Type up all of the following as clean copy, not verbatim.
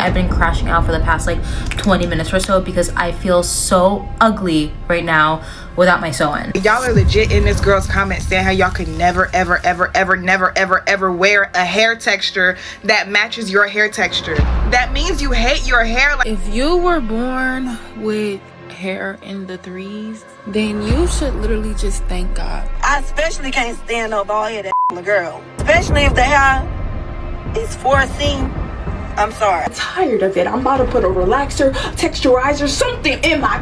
I've been crashing out for the past like 20 minutes or so because I feel so ugly right now without my sew-in. Y'all are legit in this girl's comment saying how y'all could never ever ever ever never ever ever wear a hair texture that matches your hair texture. That means you hate your hair. Like, if you were born with hair in the 3s, then you should literally just thank God. I especially can't stand no bald headed girl, especially if the hair is 4C. I'm sorry. I'm tired of it. I'm about to put a relaxer, texturizer, something in my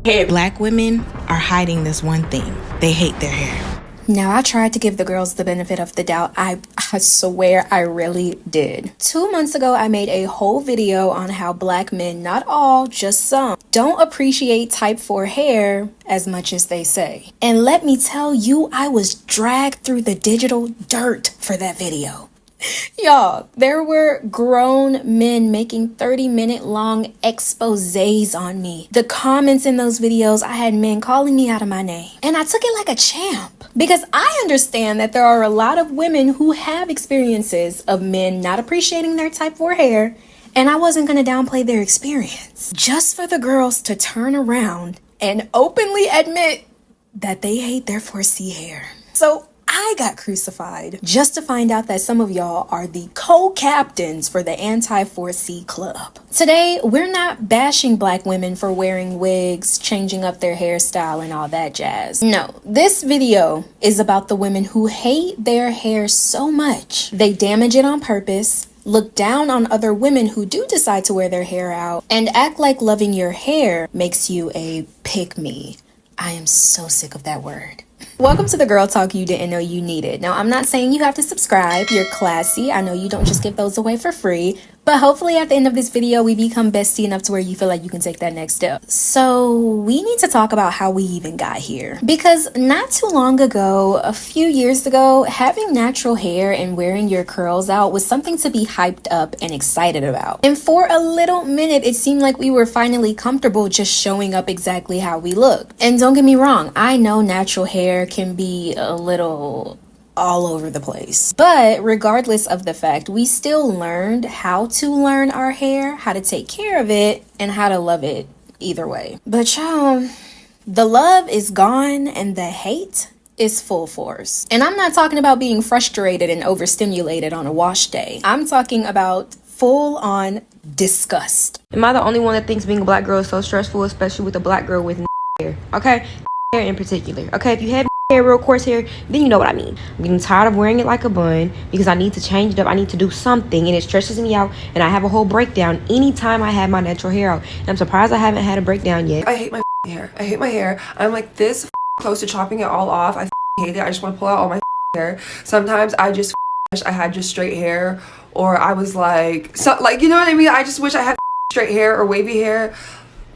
head. Black women are hiding this one thing. They hate their hair. Now, I tried to give the girls the benefit of the doubt. I swear I really did. 2 months ago, I made a whole video on how black men, not all, just some, don't appreciate type 4 hair as much as they say. And let me tell you, I was dragged through the digital dirt for that video. Y'all, there were grown men making 30-minute long exposés on me. The comments in those videos, I had men calling me out of my name. And I took it like a champ. Because I understand that there are a lot of women who have experiences of men not appreciating their type 4 hair. And I wasn't going to downplay their experience. Just for the girls to turn around and openly admit that they hate their 4C hair. So I got crucified just to find out that some of y'all are the co-captains for the anti-4C club. Today, we're not bashing black women for wearing wigs, changing up their hairstyle, and all that jazz. No, this video is about the women who hate their hair so much they damage it on purpose, look down on other women who do decide to wear their hair out, and act like loving your hair makes you a pick-me. I am so sick of that word. Welcome to the Girl Talk you didn't know you needed. Now, I'm not saying you have to subscribe. You're classy. I know you don't just give those away for free. But hopefully at the end of this video, we become bestie enough to where you feel like you can take that next step. So we need to talk about how we even got here. Because not too long ago, a few years ago, having natural hair and wearing your curls out was something to be hyped up and excited about. And for a little minute, it seemed like we were finally comfortable just showing up exactly how we look. And don't get me wrong, I know natural hair can be a little all over the place. But regardless of the fact, we still learned how to learn our hair, how to take care of it, and how to love it either way. But y'all, the love is gone and the hate is full force. And I'm not talking about being frustrated and overstimulated on a wash day. I'm talking about full on disgust. Am I the only one that thinks being a black girl is so stressful, especially with a black girl with hair? Okay, hair in particular. Okay, if you have hair, real coarse hair, then you know what I mean. I'm getting tired of wearing it like a bun because I need to change it up. I need to do something, and it stresses me out, and I have a whole breakdown anytime I have my natural hair out. And I'm surprised I haven't had a breakdown yet. I hate my hair. I hate my hair. I'm like this close to chopping it all off. I hate it. I just want to pull out all my hair. Sometimes I just wish I had just straight hair, or I was like, so, like, you know what I mean? I just wish I had straight hair or wavy hair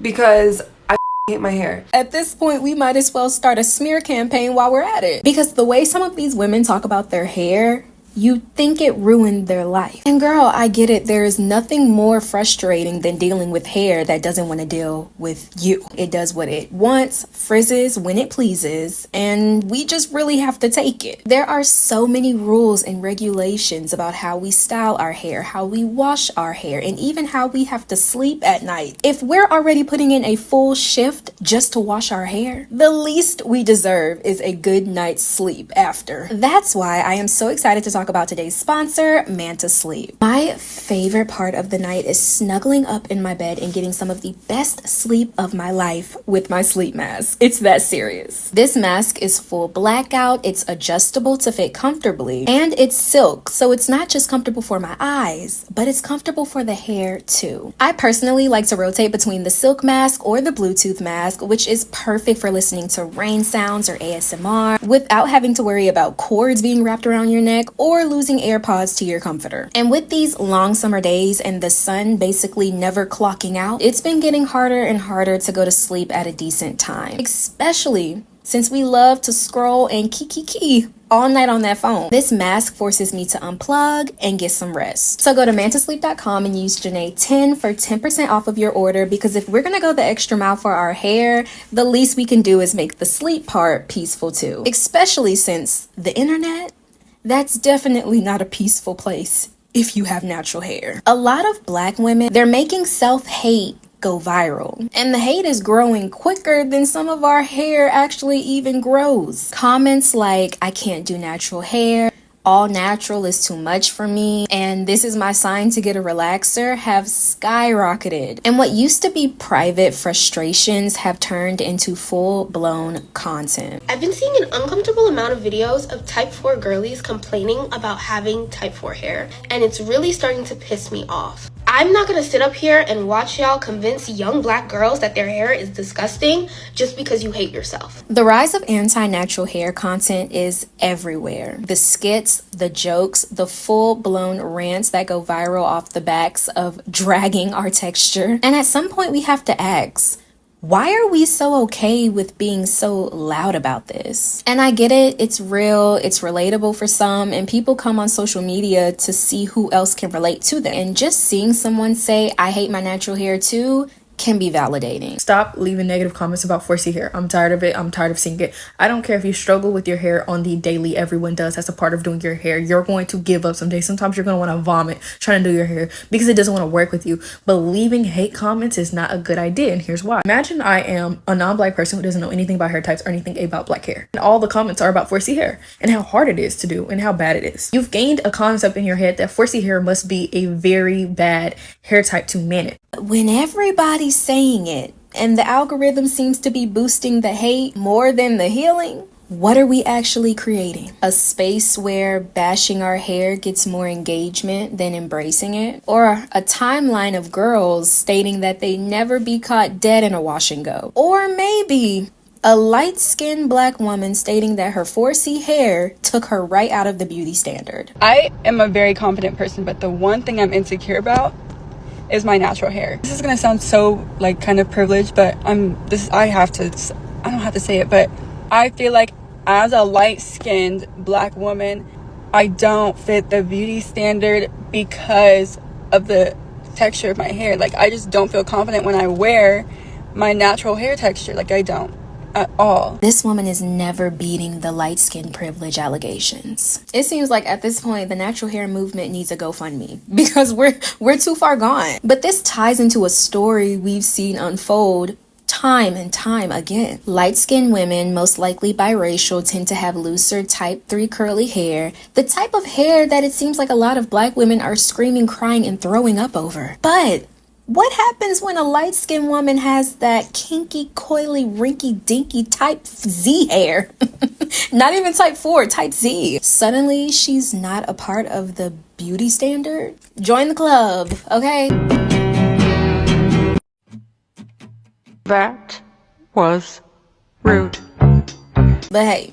because I hate my hair. At this point, we might as well start a smear campaign while we're at it. Because the way some of these women talk about their hair, you'd think it ruined their life. And girl, I get it. There is nothing more frustrating than dealing with hair that doesn't want to deal with you. It does what it wants, frizzes when it pleases, and we just really have to take it. There are so many rules and regulations about how we style our hair, how we wash our hair, and even how we have to sleep at night. If we're already putting in a full shift just to wash our hair, the least we deserve is a good night's sleep after. That's why I am so excited to talk about today's sponsor, Manta Sleep. My favorite part of the night is snuggling up in my bed and getting some of the best sleep of my life with my sleep mask. It's that serious. This mask is full blackout, it's adjustable to fit comfortably, and it's silk, so it's not just comfortable for my eyes, but it's comfortable for the hair too. I personally like to rotate between the silk mask or the Bluetooth mask, which is perfect for listening to rain sounds or ASMR without having to worry about cords being wrapped around your neck or losing AirPods to your comforter. And with these long summer days and the sun basically never clocking out, it's been getting harder and harder to go to sleep at a decent time, especially since we love to scroll and key all night on that phone. This mask forces me to unplug and get some rest. So go to mantasleep.com and use Janae10 for 10% off of your order, because if we're gonna go the extra mile for our hair, the least we can do is make the sleep part peaceful too. Especially since the internet, that's definitely not a peaceful place if you have natural hair. A lot of black women, they're making self-hate go viral. And the hate is growing quicker than some of our hair actually even grows. Comments like, I can't do natural hair, all natural is too much for me, and this is my sign to get a relaxer have skyrocketed. And what used to be private frustrations have turned into full-blown content. I've been seeing an uncomfortable amount of videos of type 4 girlies complaining about having type 4 hair, and it's really starting to piss me off. I'm not gonna sit up here and watch y'all convince young black girls that their hair is disgusting just because you hate yourself. The rise of anti-natural hair content is everywhere. The skits, the jokes, the full-blown rants that go viral off the backs of dragging our texture. And at some point we have to ask, why are we so okay with being so loud about this? And I get it, it's real, it's relatable for some, and people come on social media to see who else can relate to them. And just seeing someone say, I hate my natural hair too, can be validating. Stop leaving negative comments about 4C hair. I'm tired of it. I'm tired of seeing it. I don't care if you struggle with your hair on the daily. Everyone does. That's a part of doing your hair. You're going to give up someday. Sometimes you're going to want to vomit trying to do your hair because it doesn't want to work with you. But leaving hate comments is not a good idea, and here's why. Imagine I am a non-black person who doesn't know anything about hair types or anything about black hair, and all the comments are about 4C hair and how hard it is to do and how bad it is. You've gained a concept in your head that 4C hair must be a very bad hair type to manage. When everybody's saying it and the algorithm seems to be boosting the hate more than the healing, what are we actually creating? A space where bashing our hair gets more engagement than embracing it? Or a timeline of girls stating that they never be caught dead in a wash and go? Or maybe a light-skinned black woman stating that her 4C hair took her right out of the beauty standard. I am a very confident person, but the one thing I'm insecure about is my natural hair. This is gonna sound so like kind of privileged, but I don't have to say it, but I feel like as a light-skinned black woman, I don't fit the beauty standard because of the texture of my hair. Like, I just don't feel confident when I wear my natural hair texture. Like, I don't at all. This woman is never beating the light skin privilege allegations. It seems like at this point the natural hair movement needs a GoFundMe because we're too far gone. But this ties into a story we've seen unfold time and time again. Light-skinned women, most likely biracial, tend to have looser type 3 curly hair, the type of hair that it seems like a lot of black women are screaming, crying, and throwing up over. But what happens when a light-skinned woman has that kinky, coily, rinky-dinky type Z hair? Not even type 4, type Z. Suddenly, she's not a part of the beauty standard? Join the club, okay? That was rude. But hey,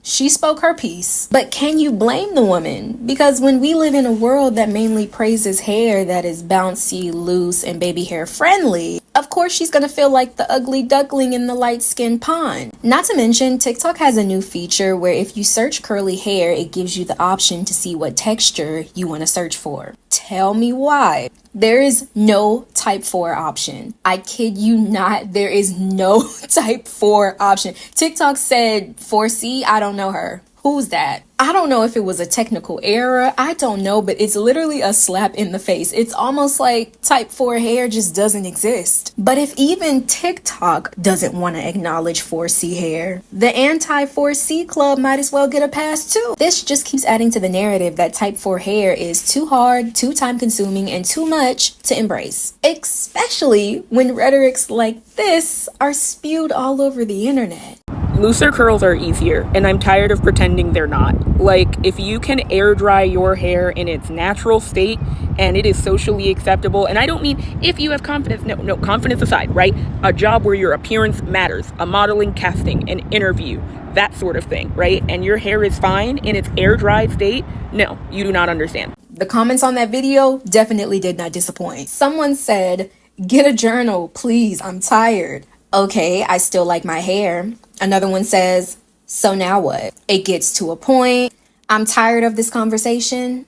she spoke her piece. But can you blame the woman? Because when we live in a world that mainly praises hair that is bouncy, loose, and baby hair friendly, of course she's gonna feel like the ugly duckling in the light-skinned pond. Not to mention, TikTok has a new feature where if you search curly hair, it gives you the option to see what texture you want to search for. Tell me why. There is no type 4 option. I kid you not, there is no type 4 option. TikTok said 4C, I don't know her. Who's that? I don't know if it was a technical error. I don't know, but it's literally a slap in the face. It's almost like type 4 hair just doesn't exist. But if even TikTok doesn't want to acknowledge 4C hair, the anti-4C club might as well get a pass too. This just keeps adding to the narrative that type 4 hair is too hard, too time consuming, and too much to embrace. Especially when rhetorics like this are spewed all over the internet. Looser curls are easier, and I'm tired of pretending they're not. Like, if you can air dry your hair in its natural state and it is socially acceptable, and I don't mean if you have confidence, no, confidence aside, right? A job where your appearance matters, a modeling casting, an interview, that sort of thing, right? And your hair is fine in its air dried state, no, you do not understand. The comments on that video definitely did not disappoint. Someone said, "Get a journal, please, I'm tired." Okay, I still like my hair. Another one says, "So now what?" It gets to a point. I'm tired of this conversation.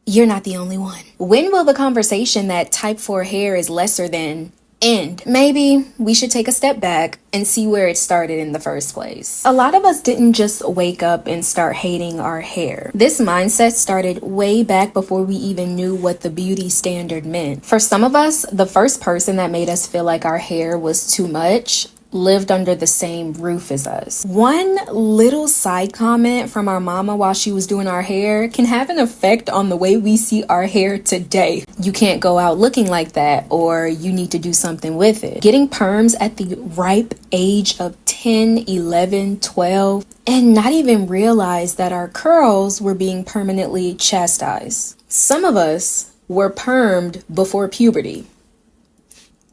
You're not the only one. When will the conversation that type 4 hair is lesser than End. Maybe we should take a step back and see where it started in the first place. A lot of us didn't just wake up and start hating our hair. This mindset started way back before we even knew what the beauty standard meant. For some of us, the first person that made us feel like our hair was too much lived under the same roof as us. One little side comment from our mama while she was doing our hair can have an effect on the way we see our hair today. You can't go out looking like that, or you need to do something with it. Getting perms at the ripe age of 10, 11, 12, and not even realize that our curls were being permanently chastised. Some of us were permed before puberty.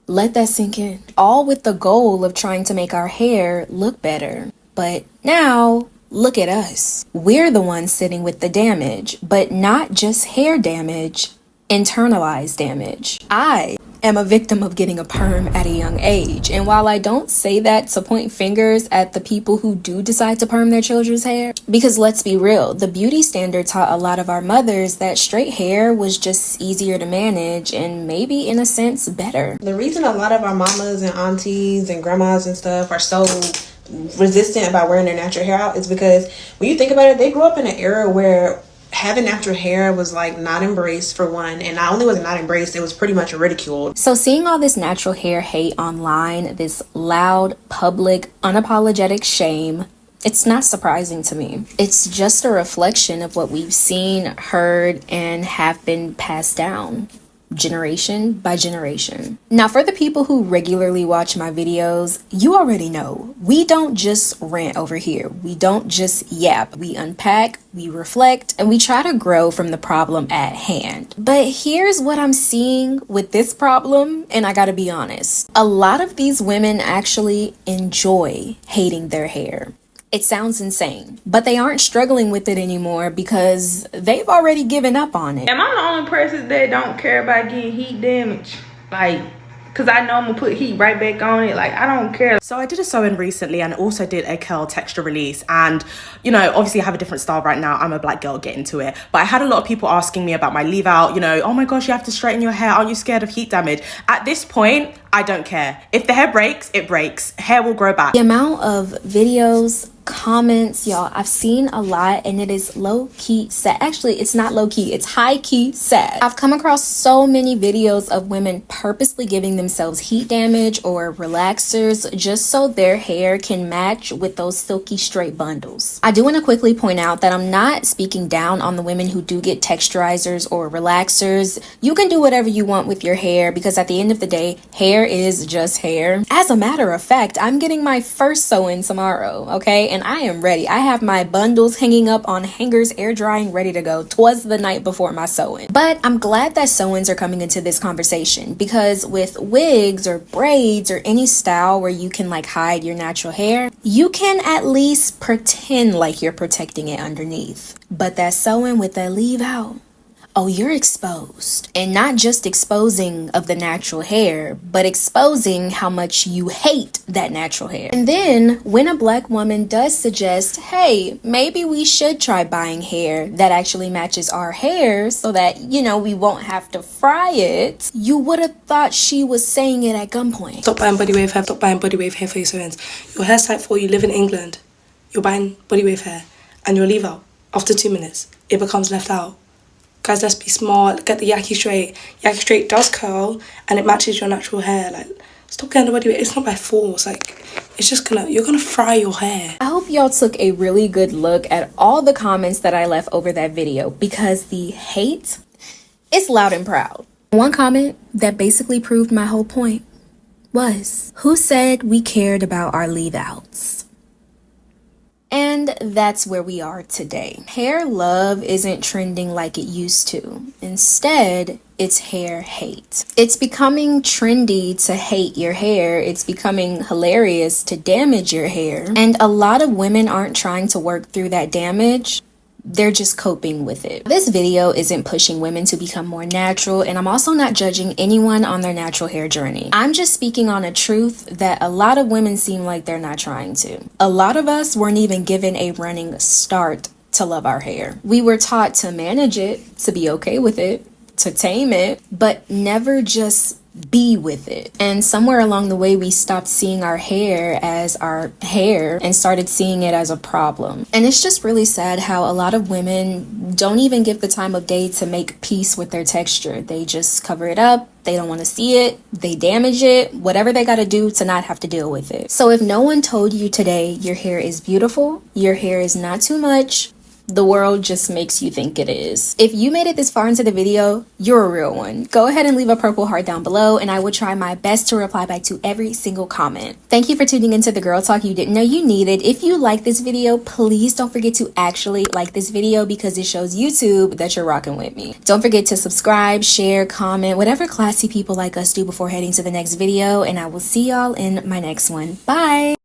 Let that sink in. All with the goal of trying to make our hair look better. But now, look at us. We're the ones sitting with the damage, but not just hair damage, internalized damage. I am a victim of getting a perm at a young age. And while I don't say that to point fingers at the people who do decide to perm their children's hair, because let's be real, the beauty standard taught a lot of our mothers that straight hair was just easier to manage and maybe in a sense better. The reason a lot of our mamas and aunties and grandmas and stuff are so resistant about wearing their natural hair out is because when you think about it, they grew up in an era where having natural hair was like not embraced, for one, and not only was it not embraced, it was pretty much ridiculed. So seeing all this natural hair hate online, this loud, public, unapologetic shame, it's not surprising to me. It's just a reflection of what we've seen, heard, and have been passed down generation by generation. Now, for the people who regularly watch my videos, you already know we don't just rant over here. We don't just yap. We unpack, we reflect, and we try to grow from the problem at hand. But here's what I'm seeing with this problem, and I gotta be honest. A lot of these women actually enjoy hating their hair. It sounds insane, but they aren't struggling with it anymore because they've already given up on it. Am I the only person that don't care about getting heat damage? Like, because I know I'm going to put heat right back on it. Like, I don't care. So I did a sew-in recently and also did a curl texture release. And, you know, obviously I have a different style right now. I'm a black girl, get into it. But I had a lot of people asking me about my leave out, you know, oh my gosh, you have to straighten your hair. Aren't you scared of heat damage? At this point, I don't care. If the hair breaks, it breaks. Hair will grow back. The amount of videos, comments, y'all, I've seen a lot, and it is low-key sad. Actually, it's not low-key, it's high-key sad. I've come across so many videos of women purposely giving themselves heat damage or relaxers just so their hair can match with those silky straight bundles. I do want to quickly point out that I'm not speaking down on the women who do get texturizers or relaxers. You can do whatever you want with your hair because at the end of the day, hair is just hair. As a matter of fact, I'm getting my first sew-in tomorrow, okay? And I am ready. I have my bundles hanging up on hangers, air drying, ready to go. 'Twas the night before my sew-in. But I'm glad that sew-ins are coming into this conversation because with wigs or braids or any style where you can like hide your natural hair, you can at least pretend like you're protecting it underneath. But that sew-in with that leave out, oh, you're exposed. And not just exposing of the natural hair, but exposing how much you hate that natural hair. And then when a black woman does suggest, hey, maybe we should try buying hair that actually matches our hair so that, you know, we won't have to fry it, you would have thought she was saying it at gunpoint. Stop buying body wave hair, stop buying body wave hair for your sew-ins. Your hair's type 4, you live in England, you're buying body wave hair, and your leave out, after 2 minutes, it becomes left out. Guys, let's be smart. Get the yaki straight. Yaki straight does curl and it matches your natural hair. Like, stop getting the body weight. It's not by force. Like, it's just you're gonna fry your hair. I hope y'all took a really good look at all the comments that I left over that video because the hate is loud and proud. One comment that basically proved my whole point was, who said we cared about our leave outs? And that's where we are today. Hair love isn't trending like it used to. Instead, it's hair hate. It's becoming trendy to hate your hair. It's becoming hilarious to damage your hair. And a lot of women aren't trying to work through that damage. They're just coping with it. This video isn't pushing women to become more natural, and I'm also not judging anyone on their natural hair journey. I'm just speaking on a truth that a lot of women seem like they're not trying to. A lot of us weren't even given a running start to love our hair. We were taught to manage it, to be okay with it, to tame it, but never just be with it. And somewhere along the way, we stopped seeing our hair as our hair and started seeing it as a problem. And it's just really sad how a lot of women don't even give the time of day to make peace with their texture. They just cover it up. They don't want to see it. They damage it. Whatever they got to do to not have to deal with it. So if no one told you today your hair is beautiful, your hair is not too much, the world just makes you think it is. If you made it this far into the video, you're a real one. Go ahead and leave a purple heart down below, and I will try my best to reply back to every single comment. Thank you for tuning into the Girl Talk you didn't know you needed. If you like this video, please don't forget to actually like this video because it shows YouTube that you're rocking with me. Don't forget to subscribe, share, comment, whatever classy people like us do before heading to the next video, and I will see y'all in my next one. Bye!